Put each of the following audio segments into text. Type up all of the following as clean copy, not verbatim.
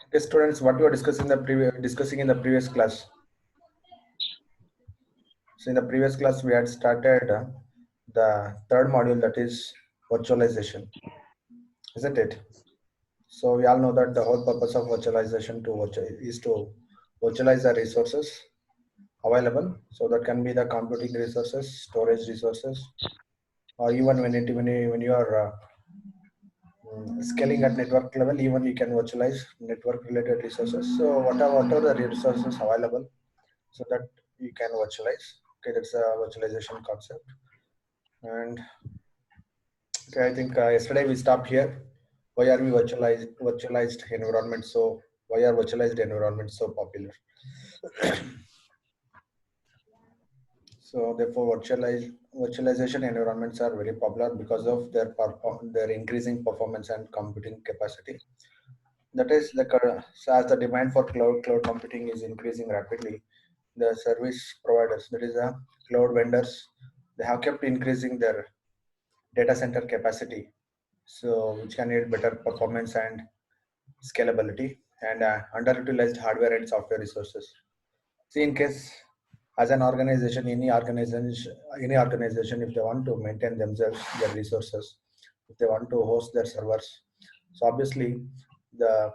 Okay, students, what we were discussing in the previous class. So in the previous class, we had started the third module, that is virtualization, isn't it? So we all know that the whole purpose of virtualization is to virtualize the resources available. So that can be the computing resources, storage resources, or even when you are scaling at network level, even you can virtualize network related resources. So whatever the resources available, so that you can virtualize. Okay, that's a virtualization concept. And okay, I think yesterday we stopped here. Why are we virtualized environment? So why are virtualized environments so popular? So therefore, virtualization environments are very popular because of their increasing performance and computing capacity. That is, so as the demand for cloud computing is increasing rapidly, the service providers, that is the cloud vendors, they have kept increasing their data center capacity, so which can need better performance and scalability and underutilized hardware and software resources. See, in case as an organization, any organization, if they want to maintain themselves, their resources, if they want to host their servers, so obviously the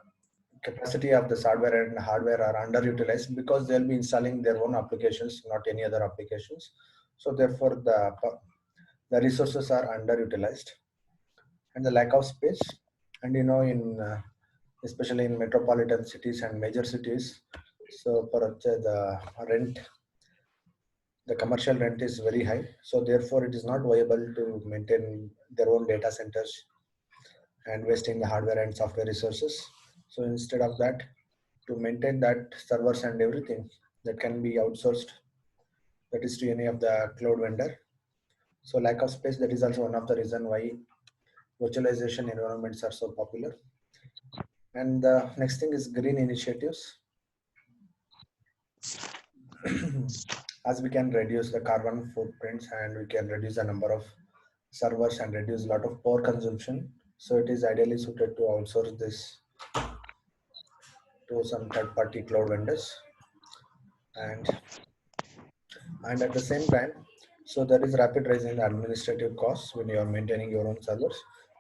capacity of the software and hardware are underutilized because they'll be installing their own applications, not any other applications. So therefore, the resources are underutilized, and the lack of space. And in especially in metropolitan cities and major cities, so for the rent, the commercial rent is very high. So therefore, it is not viable to maintain their own data centers and wasting the hardware and software resources. So instead of that, to maintain that servers and everything, that can be outsourced, that is to any of the cloud vendor. So lack of space, that is also one of the reason why virtualization environments are so popular. And the next thing is green initiatives. As we can reduce the carbon footprints and we can reduce the number of servers and reduce a lot of power consumption, so it is ideally suited to outsource this to some third party cloud vendors. And at the same time, so there is rapid rise in administrative costs when you are maintaining your own servers,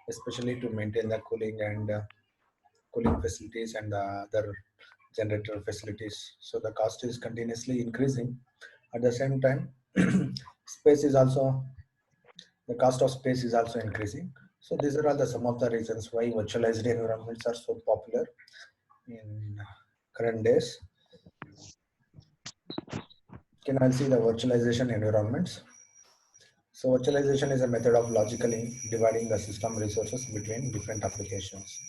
especially to maintain the cooling facilities and the other generator facilities. So the cost is continuously increasing. At the same time, space is also the cost of space is also increasing. So these are all the some of the reasons why virtualized environments are so popular in current days. Can I see the virtualization environments? So virtualization is a method of logically dividing the system resources between different applications.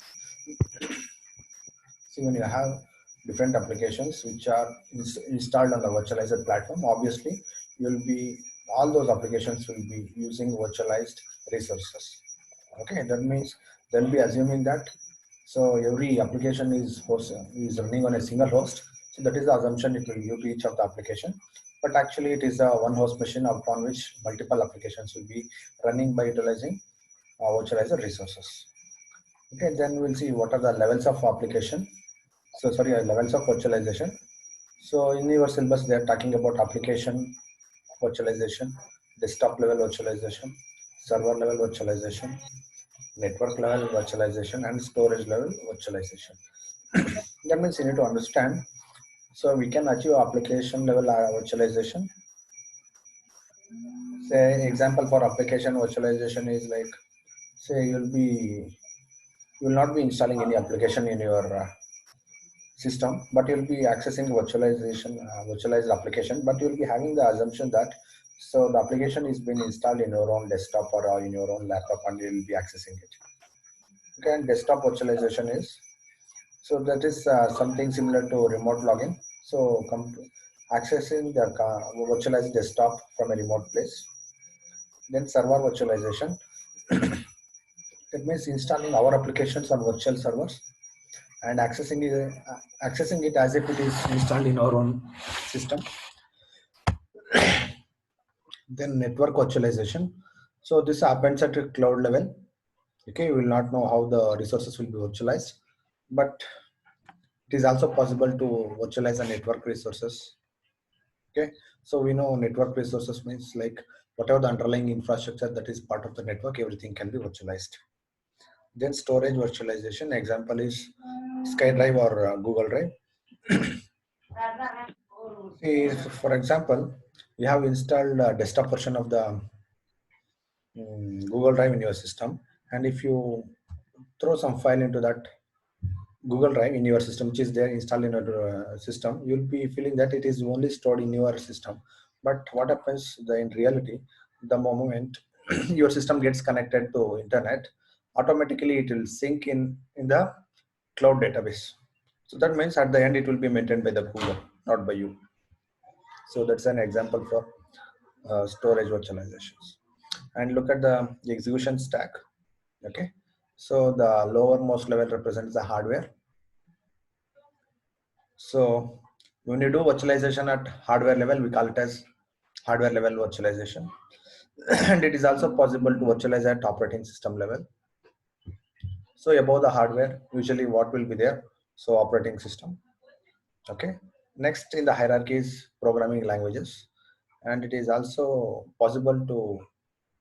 See, when you have different applications which are installed on the virtualized platform, obviously you'll be all those applications will be using virtualized resources. Okay, that means they'll be assuming that so every application is running on a single host. So that is the assumption it will give to each of the application. But actually, it is a one host machine upon which multiple applications will be running by utilizing virtualized resources. Okay, then we'll see what are the levels of application. So sorry, levels of virtualization. So in your syllabus, they are talking about application virtualization, desktop level virtualization, server level virtualization, network level virtualization, and storage level virtualization. That means you need to understand. So we can achieve application level virtualization. Say example for application virtualization is like, say you will not be installing any application in your system, but you'll be accessing virtualized application, but you'll be having the assumption that so the application is being installed in your own desktop or in your own laptop and you'll be accessing it. Okay, and desktop virtualization is, so that is something similar to remote login. So accessing the virtualized desktop from a remote place. Then server virtualization. That means installing our applications on virtual servers and accessing it as if it is installed in our own system. Then network virtualization. So this happens at a cloud level. Okay, you will not know how the resources will be virtualized, but it is also possible to virtualize the network resources. Okay, so we know network resources means like whatever the underlying infrastructure that is part of the network, everything can be virtualized. Then storage virtualization, example is SkyDrive or Google Drive. See, for example, you have installed a desktop version of the Google Drive in your system, and if you throw some file into that Google Drive in your system, which is there installed in your system, you'll be feeling that it is only stored in your system. But what happens in reality, the moment your system gets connected to internet, automatically it will sync in the cloud database. So that means at the end it will be maintained by the Google, not by you. So that's an example for storage virtualizations. And look at the execution stack. Okay, so the lowermost level represents the hardware. So when you do virtualization at hardware level, we call it as hardware level virtualization. And it is also possible to virtualize at operating system level. So above the hardware, usually what will be there? So operating system. Okay. Next in the hierarchy is programming languages. And it is also possible to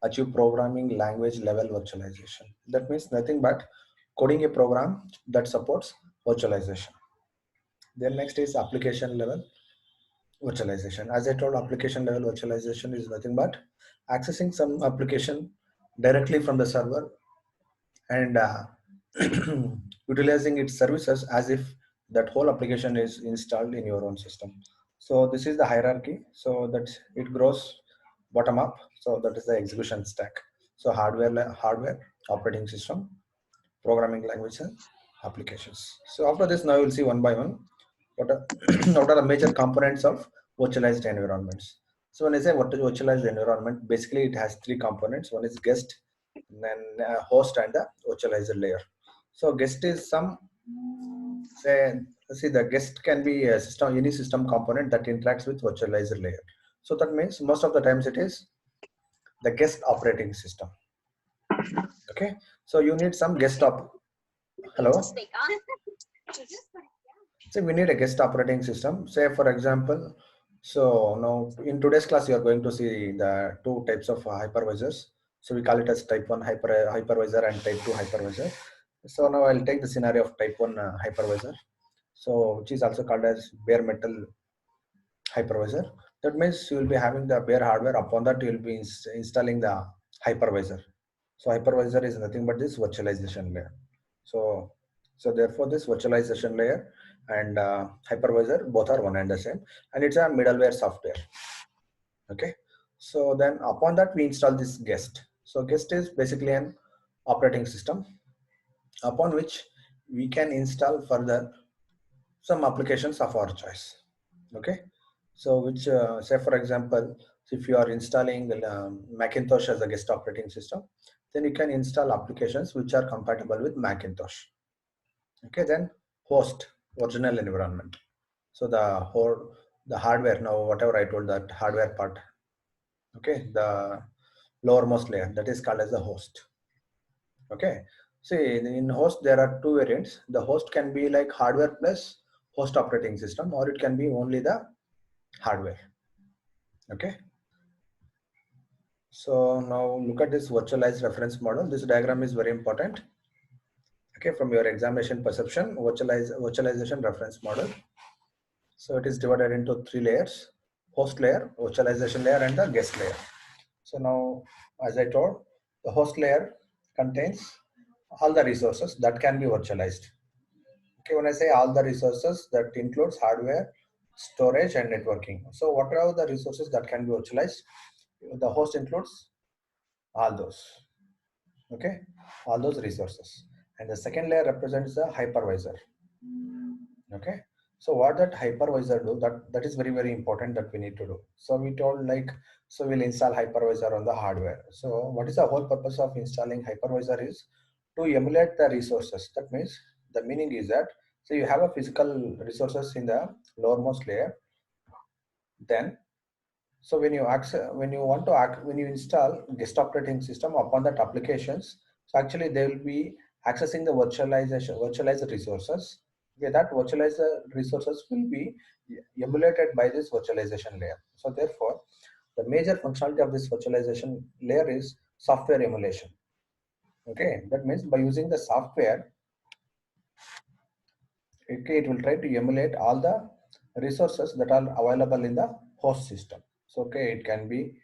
achieve programming language level virtualization. That means nothing but coding a program that supports virtualization. Then next is application level virtualization. As I told, application level virtualization is nothing but accessing some application directly from the server and utilizing its services as if that whole application is installed in your own system. So this is the hierarchy. So that it grows bottom up. So that is the execution stack. So hardware, operating system, programming languages, applications. So after this, now you'll see one by one what are, what are the major components of virtualized environments. So when I say what is virtualized environment, basically it has three components. One is guest, then host, and the virtualizer layer. So guest is some say see the guest can be a system, any system component that interacts with virtualizer layer. So that means most of the times it is the guest operating system. Okay, so you need some guest op. Hello. So we need a guest operating system. Say for example, so now in today's class you are going to see the two types of hypervisors. So we call it as type 1 hypervisor and type 2 hypervisor. So now I'll take the scenario of type 1 hypervisor. So which is also called as bare metal hypervisor. That means you will be having the bare hardware. Upon that you will be installing the hypervisor. So hypervisor is nothing but this virtualization layer. So therefore this virtualization layer and hypervisor both are one and the same, and it's a middleware software. Okay, so then upon that we install this guest. So guest is basically an operating system upon which we can install further some applications of our choice. Okay, so which say for example, if you are installing Macintosh as a guest operating system, then you can install applications which are compatible with Macintosh. Okay, then host, original environment. So the hardware, now whatever I told, that hardware part. Okay, the lowermost layer, that is called as the host. Okay, see in host there are two variants. The host can be like hardware plus host operating system, or it can be only the hardware. Okay, so now look at this virtualized reference model. This diagram is very important. Okay, from your examination perception, virtualization reference model. So it is divided into three layers: host layer, virtualization layer, and the guest layer. So now, as I told, the host layer contains all the resources that can be virtualized. Okay, when I say all the resources, that includes hardware, storage, and networking. So what are the resources that can be virtualized? The host includes all those. Okay, all those resources. And the second layer represents the hypervisor. Okay, so what that hypervisor do, that is very important that we need to do. So we told like, so we'll install hypervisor on the hardware. So what is the whole purpose of installing hypervisor is to emulate the resources. That means the meaning is that, so you have a physical resources in the lowermost layer, then So when you install guest operating system upon that applications, so actually they will be accessing the virtualized resources. Okay, that virtualized resources will be emulated by this virtualization layer. So therefore, the major functionality of this virtualization layer is software emulation. Okay, that means by using the software, okay, it will try to emulate all the resources that are available in the host system. So okay, it can be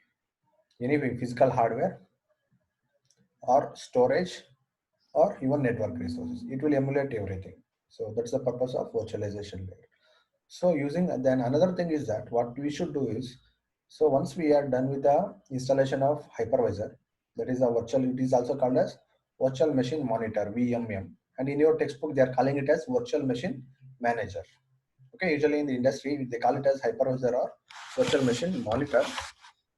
any physical hardware or storage or even network resources. It will emulate everything. So that's the purpose of virtualization layer. So using then another thing is that what we should do is, so once we are done with the installation of hypervisor, that is a virtual, it is also called as virtual machine monitor, VMM. And in your textbook, they are calling it as virtual machine manager. Okay, usually in the industry, they call it as hypervisor or virtual machine monitor.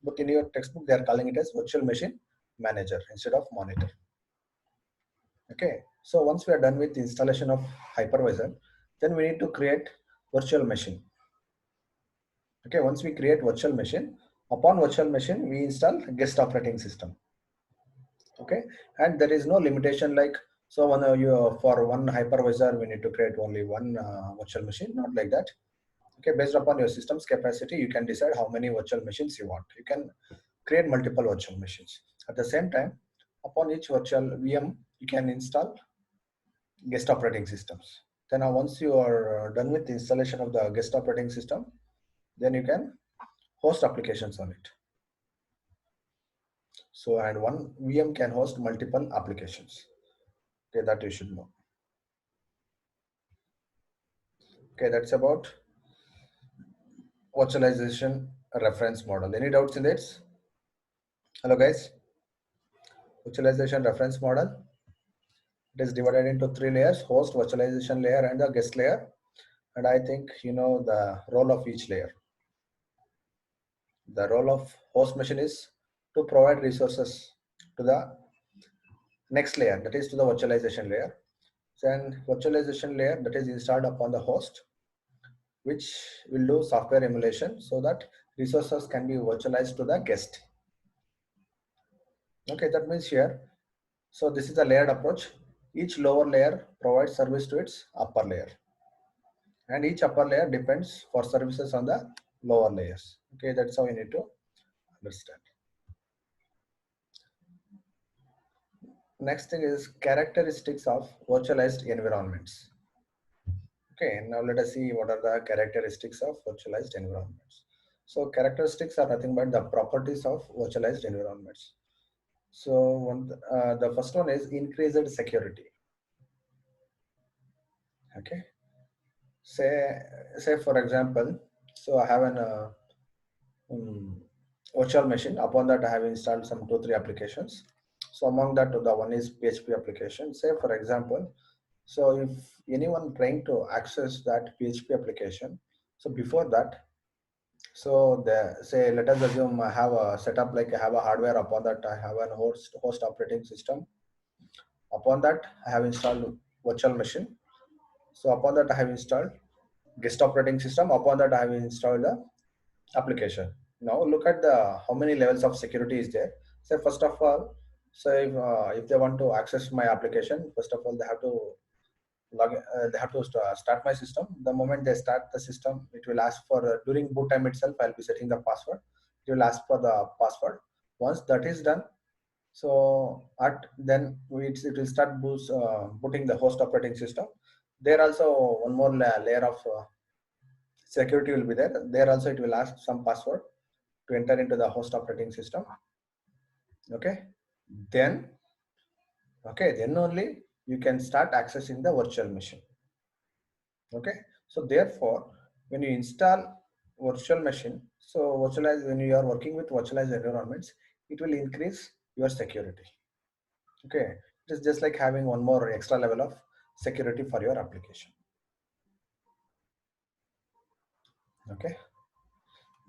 But in your textbook, they are calling it as virtual machine manager instead of monitor. Okay, so once we are done with the installation of hypervisor, then we need to create virtual machine. Okay, once we create virtual machine, upon virtual machine, we install guest operating system. Okay, and there is no limitation like, so when you for one hypervisor, we need to create only one virtual machine, not like that. Okay, based upon your system's capacity, you can decide how many virtual machines you want. You can create multiple virtual machines. At the same time, upon each virtual VM, you can install guest operating systems. Then once you are done with the installation of the guest operating system, then you can host applications on it. So, and one VM can host multiple applications. Okay, that you should know. Okay, that's about virtualization reference model. Any doubts in this? Hello guys. Virtualization reference model. It is divided into three layers: host, virtualization layer, and the guest layer. And I think you know the role of each layer. The role of host machine is to provide resources to the next layer, that is to the virtualization layer. Then virtualization layer that is installed upon the host, which will do software emulation so that resources can be virtualized to the guest. Okay, that means here, so this is a layered approach. Each lower layer provides service to its upper layer, and each upper layer depends for services on the lower layers. Okay, that's how you need to understand. Next thing is characteristics of virtualized environments. Okay, now let us see what are the characteristics of virtualized environments. So characteristics are nothing but the properties of virtualized environments. So the first one is increased security. Okay, say for example, so I have an virtual machine. Upon that, I have installed some 2-3 applications. So among that, the one is PHP application. Say for example, so if anyone trying to access that PHP application, so before that, so the say let us assume I have a setup like I have a hardware. Upon that, I have an host operating system. Upon that, I have installed virtual machine. So upon that, I have installed guest operating system. Upon that, I have installed the application. Now look at the how many levels of security is there. So first of all, so if they want to access my application, first of all they have to they have to start my system. The moment they start the system, it will ask for during boot time itself. I'll be setting the password. It will ask for the password. Once that is done, so at then it will start booting the host operating system. There also one more layer of security will be there. There also it will ask some password to enter into the host operating system. Okay, then then only you can start accessing the virtual machine. Okay, so therefore when you install virtual machine, so virtualize when you are working with virtualized environments, it will increase your security. Okay, it is just like having one more extra level of security for your application. Okay,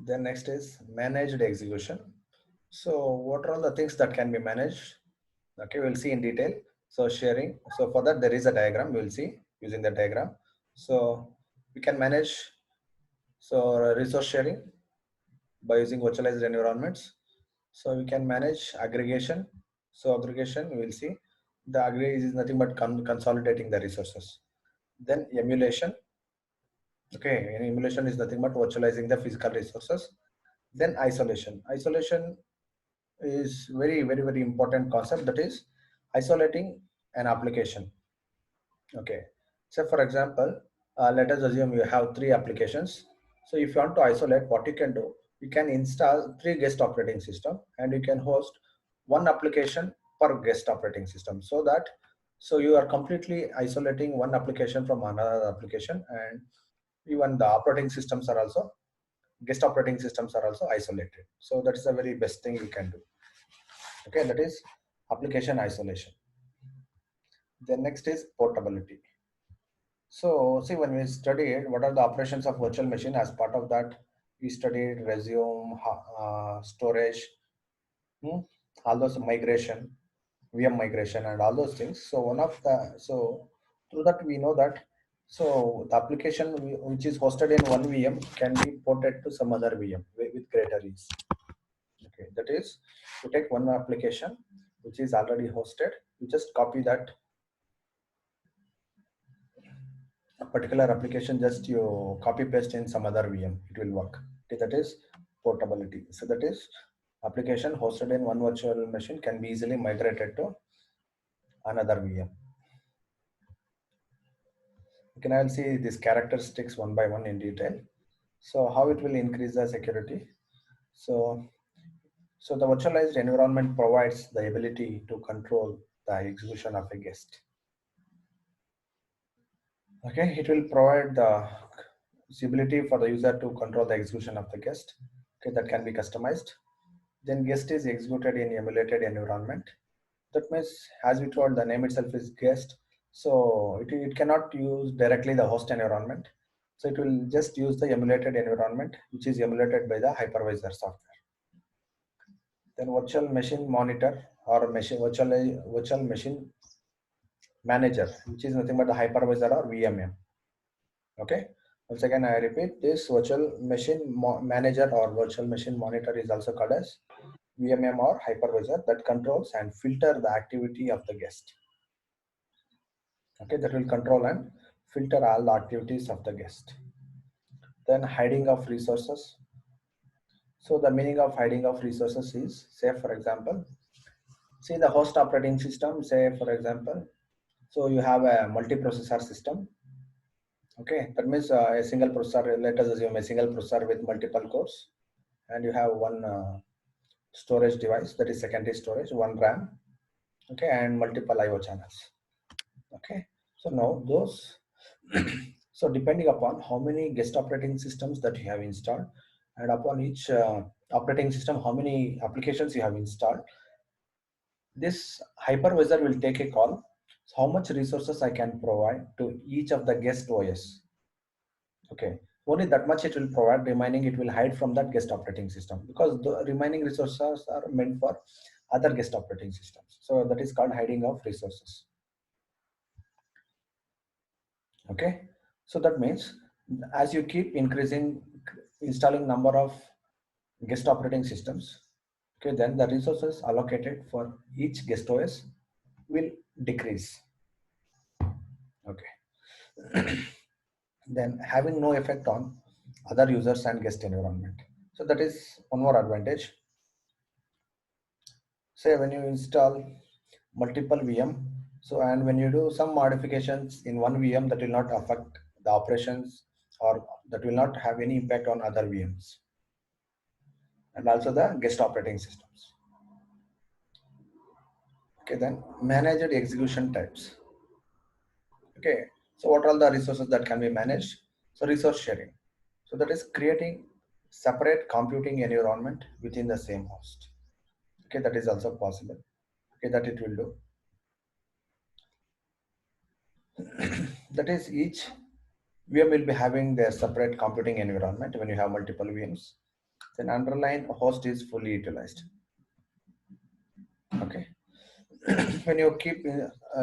then next is managed execution. So what are all the things that can be managed? Okay, we'll see in detail. So sharing, so for that there is a diagram. We'll see using the diagram. So we can manage so resource sharing. by using virtualized environments. So we can manage aggregation. So aggregation, we will see the aggregation is nothing but consolidating the resources. Then emulation. Okay, and emulation is nothing but virtualizing the physical resources. Then isolation. Isolation is very important concept, that is isolating an application. Okay, so for example, let us assume you have three applications. So if you want to isolate, what you can do, you can install three guest operating system and you can host one application per guest operating system, so that so you are completely isolating one application from another application, and even the operating systems are also guest operating systems are also isolated. So that is the very best thing you can do. Okay, that is application isolation. The next is portability. So see, when we studied what are the operations of virtual machine, as part of that we studied resume, storage, hmm, all those migration, VM migration, and all those things. So one of the, so through that we know that, so the application which is hosted in one VM can be ported to some other VM with greater ease. Okay, that is, you take one application which is already hosted, you just copy that particular application, just you copy paste in some other VM, it will work. Okay, that is portability. So that is application hosted in one virtual machine can be easily migrated to another VM. You can all see these characteristics one by one in detail. So how it will increase the security? So so the virtualized environment provides the ability to control the execution of a guest. Okay, it will provide the ability for the user to control the execution of the guest. Okay, that can be customized. Then guest is executed in emulated environment. That means, as we told, the name itself is guest. So it cannot use directly the host environment. So it will just use the emulated environment, which is emulated by the hypervisor software. Then virtual machine monitor or virtual machine manager, which is nothing but the hypervisor or VMM. Okay. Once again, I repeat, this virtual machine manager or virtual machine monitor is also called as VMM or hypervisor, that controls and filter the activity of the guest. Okay, that will control and filter all the activities of the guest. Then hiding of resources. So the meaning of hiding of resources is, say for example, see the host operating system, say for example, so you have a multi-processor system. Okay, that means a single processor, let us assume a single processor with multiple cores, and you have one storage device, that is secondary storage, one RAM, okay, and multiple IO channels. Okay, so now those, so depending upon how many guest operating systems that you have installed, and upon each operating system, how many applications you have installed, this hypervisor will take a call, so how much resources I can provide to each of the guest OS. Okay, only that much it will provide, remaining it will hide from that guest operating system, because the remaining resources are meant for other guest operating systems. So that is called hiding of resources. Okay, so that means as you keep increasing, installing number of guest operating systems, okay, then the resources allocated for each guest OS will decrease. Okay. Then having no effect on other users and guest environment. So that is one more advantage. Say when you install multiple VM, so and when you do some modifications in one VM, that will not affect the operations, or that will not have any impact on other VMs, and also the guest operating systems. Okay, then managed execution types. Okay, so what are all the resources that can be managed? So resource sharing. So that is creating separate computing environment within the same host. Okay, that is also possible. Okay, that it will do. That is, each VM will be having their separate computing environment. When you have multiple VMs, then underlying host is fully utilized. Okay. When you keep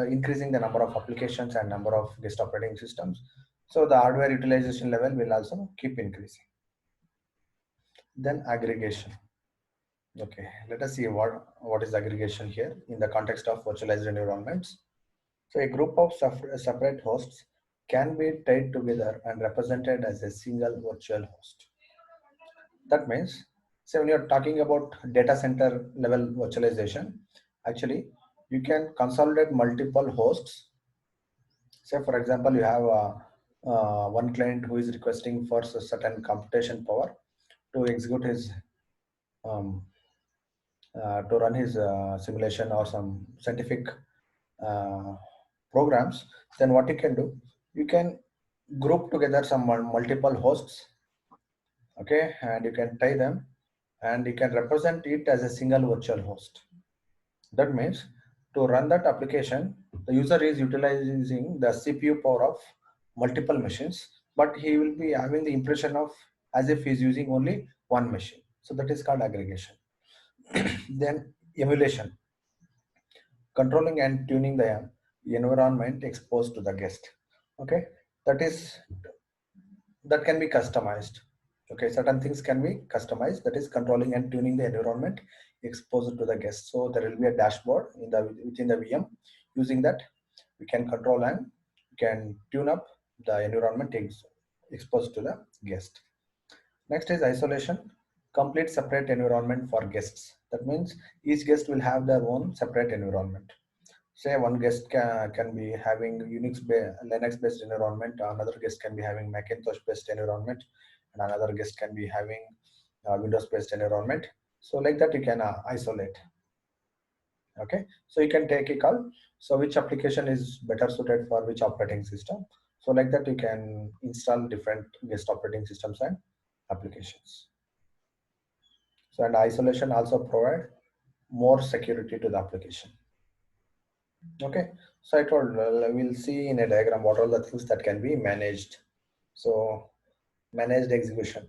increasing the number of applications and number of guest operating systems, so the hardware utilization level will also keep increasing. Then aggregation. Okay, let us see what is aggregation here in the context of virtualized environments. So a group of separate hosts can be tied together and represented as a single virtual host. That means, say when you're talking about data center level virtualization, actually you can consolidate multiple hosts. Say for example, you have one client who is requesting for a certain computation power to execute his um, to run his simulation or some scientific uh, programs. Then what you can do, you can group together some multiple hosts, okay, and you can tie them and you can represent it as a single virtual host. That means to run that application, the user is utilizing the CPU power of multiple machines, but he will be having the impression of as if he's using only one machine. So that is called aggregation. Then emulation, controlling and tuning the environment exposed to the guest. Okay, that is that can be customized. Okay, certain things can be customized, that is controlling and tuning the environment exposed to the guest. So there will be a dashboard in the within the VM. Using that we can control and can tune up the environment exposed to the guest. Next is isolation, complete separate environment for guests. That means each guest will have their own separate environment. Say one guest can be having Linux based environment, another guest can be having Macintosh based environment, and another guest can be having Windows based environment. So like that you can isolate. Okay, so you can take a call, so which application is better suited for which operating system. So like that you can install different guest operating systems and applications. So and isolation also provide more security to the application. Okay, so I told we'll see in a diagram what are the things that can be managed. So managed execution.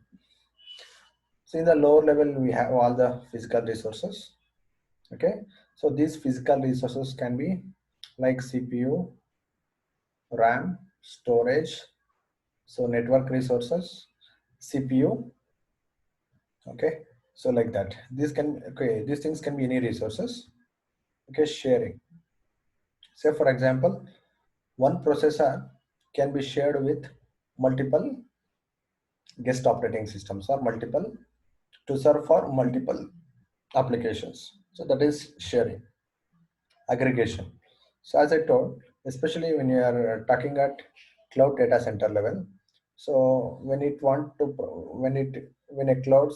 So in the lower level, we have all the physical resources. Okay, so these physical resources can be like CPU, RAM, storage, so network resources, CPU. Okay, so like that. These things can be any resources. Okay, sharing. Say for example, one processor can be shared with multiple guest operating systems or multiple to serve for multiple applications. So that is sharing. Aggregation. So as I told, especially when you are talking at cloud data center level, so when it want to when a when a cloud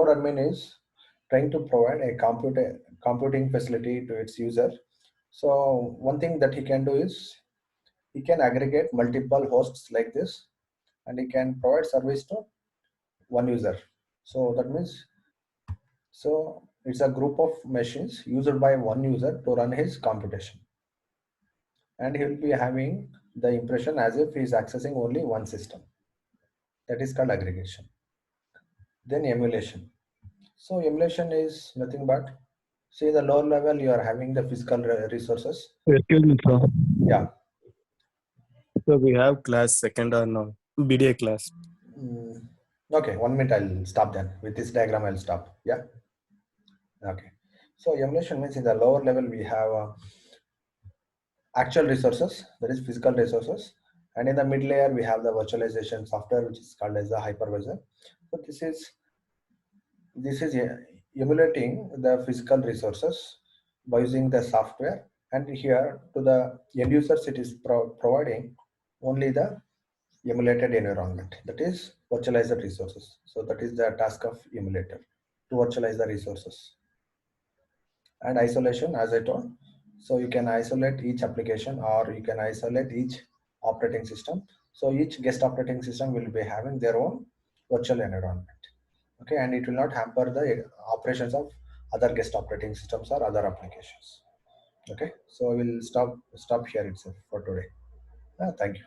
admin is trying to provide a computing facility to its user, so one thing that he can do is he can aggregate multiple hosts like this, and he can provide service to one user. So that means, so it's a group of machines used by one user to run his computation, and he will be having the impression as if he is accessing only one system. That is called aggregation. Then emulation. So emulation is nothing but, see the lower level you are having the physical resources. Excuse me, sir. Yeah. So we have class second or no BDA class. Mm, okay, 1 minute I'll stop then. With this diagram I'll stop. Yeah. Okay. So emulation means in the lower level we have actual resources, that is physical resources, and in the mid layer we have the virtualization software which is called as the hypervisor. So this is emulating the physical resources by using the software, and here to the end users it is providing only the emulated environment, that is virtualized resources. So that is the task of emulator, to virtualize the resources. And isolation, as I told, so you can isolate each application or you can isolate each operating system. So each guest operating system will be having their own virtual environment. Okay, and it will not hamper the operations of other guest operating systems or other applications. Okay, so we'll stop here itself for today. Thank you.